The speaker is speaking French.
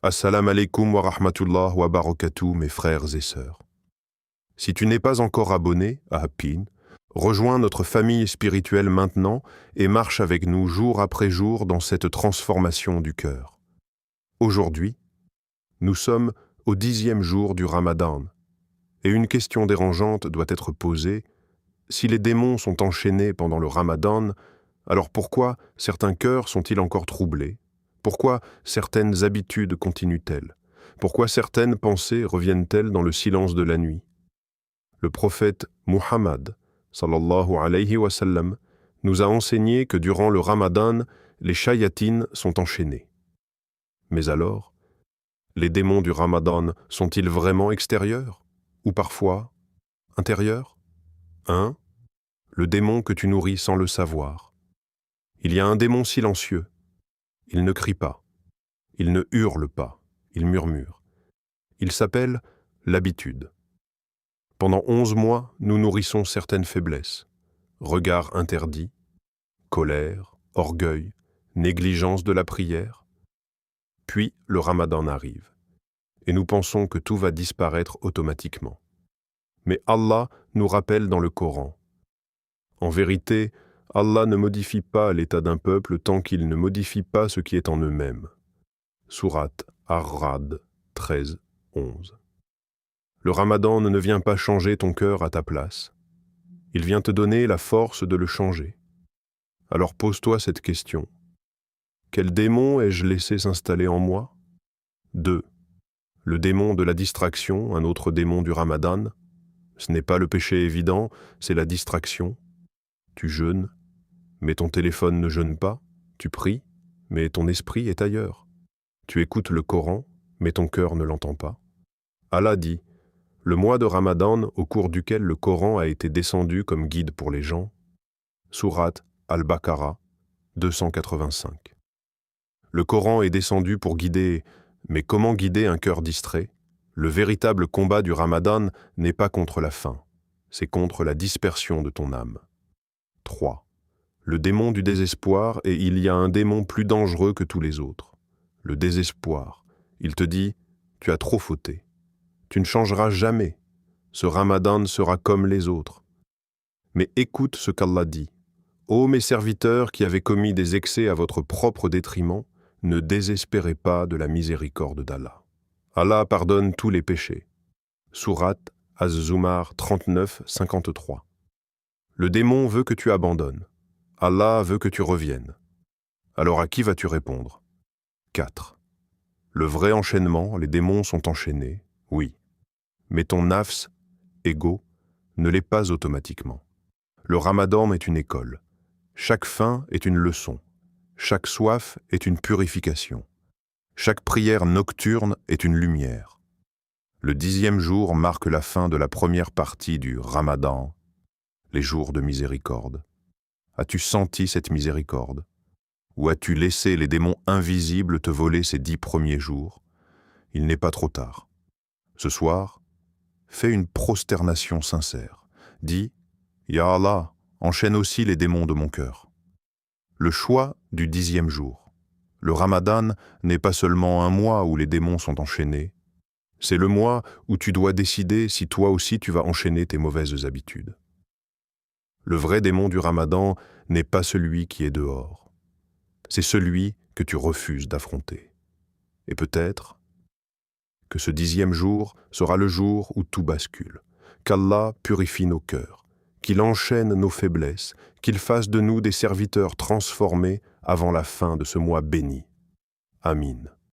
Assalamu alaikum wa rahmatullah wa barakatuh, mes frères et sœurs. Si tu n'es pas encore abonné à Happin, rejoins notre famille spirituelle maintenant et marche avec nous jour après jour dans cette transformation du cœur. Aujourd'hui, nous sommes au 10e jour du Ramadan et une question dérangeante doit être posée. Si les démons sont enchaînés pendant le Ramadan, alors pourquoi certains cœurs sont-ils encore troublés? Pourquoi certaines habitudes continuent-elles? Pourquoi certaines pensées reviennent-elles dans le silence de la nuit? Le prophète Muhammad, sallallahu alayhi wa sallam, nous a enseigné que durant le Ramadan, les shayatines sont enchaînés. Mais alors, les démons du Ramadan sont-ils vraiment extérieurs? Ou parfois intérieurs? Le démon que tu nourris sans le savoir. Il y a un démon silencieux. Il ne crie pas, il ne hurle pas, il murmure. Il s'appelle l'habitude. Pendant 11 mois, nous nourrissons certaines faiblesses. Regard interdit, colère, orgueil, négligence de la prière. Puis le Ramadan arrive, et nous pensons que tout va disparaître automatiquement. Mais Allah nous rappelle dans le Coran. En vérité, Allah ne modifie pas l'état d'un peuple tant qu'il ne modifie pas ce qui est en eux-mêmes. Sourate Ar-Ra'd 13, 11. Le Ramadan ne vient pas changer ton cœur à ta place. Il vient te donner la force de le changer. Alors pose-toi cette question. Quel démon ai-je laissé s'installer en moi? 2. Le démon de la distraction, un autre démon du Ramadan. Ce n'est pas le péché évident, c'est la distraction. Tu jeûnes, mais ton téléphone ne jeûne pas. Tu pries, mais ton esprit est ailleurs. Tu écoutes le Coran, mais ton cœur ne l'entend pas. Allah dit, le mois de Ramadan au cours duquel le Coran a été descendu comme guide pour les gens, Sourate Al-Baqarah 285. Le Coran est descendu pour guider, mais comment guider un cœur distrait? Le véritable combat du Ramadan n'est pas contre la faim, c'est contre la dispersion de ton âme. 3. Le démon du désespoir, et il y a un démon plus dangereux que tous les autres. Le désespoir. Il te dit, tu as trop fauté. Tu ne changeras jamais. Ce Ramadan sera comme les autres. Mais écoute ce qu'Allah dit. Ô mes serviteurs qui avez commis des excès à votre propre détriment, ne désespérez pas de la miséricorde d'Allah. Allah pardonne tous les péchés. Sourate Az-Zumar 39, 53. Le démon veut que tu abandonnes. Allah veut que tu reviennes. Alors à qui vas-tu répondre? 4. Le vrai enchaînement, les démons sont enchaînés, oui. Mais ton nafs, ego, ne l'est pas automatiquement. Le Ramadan est une école. Chaque faim est une leçon. Chaque soif est une purification. Chaque prière nocturne est une lumière. Le 10e jour marque la fin de la première partie du Ramadan, les jours de miséricorde. As-tu senti cette miséricorde? Ou as-tu laissé les démons invisibles te voler ces 10 premiers jours? Il n'est pas trop tard. Ce soir, fais une prosternation sincère. Dis, Ya Allah, enchaîne aussi les démons de mon cœur. Le choix du 10e jour. Le Ramadan n'est pas seulement un mois où les démons sont enchaînés. C'est le mois où tu dois décider si toi aussi tu vas enchaîner tes mauvaises habitudes. Le vrai démon du Ramadan n'est pas celui qui est dehors. C'est celui que tu refuses d'affronter. Et peut-être que ce 10e jour sera le jour où tout bascule, qu'Allah purifie nos cœurs, qu'il enchaîne nos faiblesses, qu'il fasse de nous des serviteurs transformés avant la fin de ce mois béni. Amin.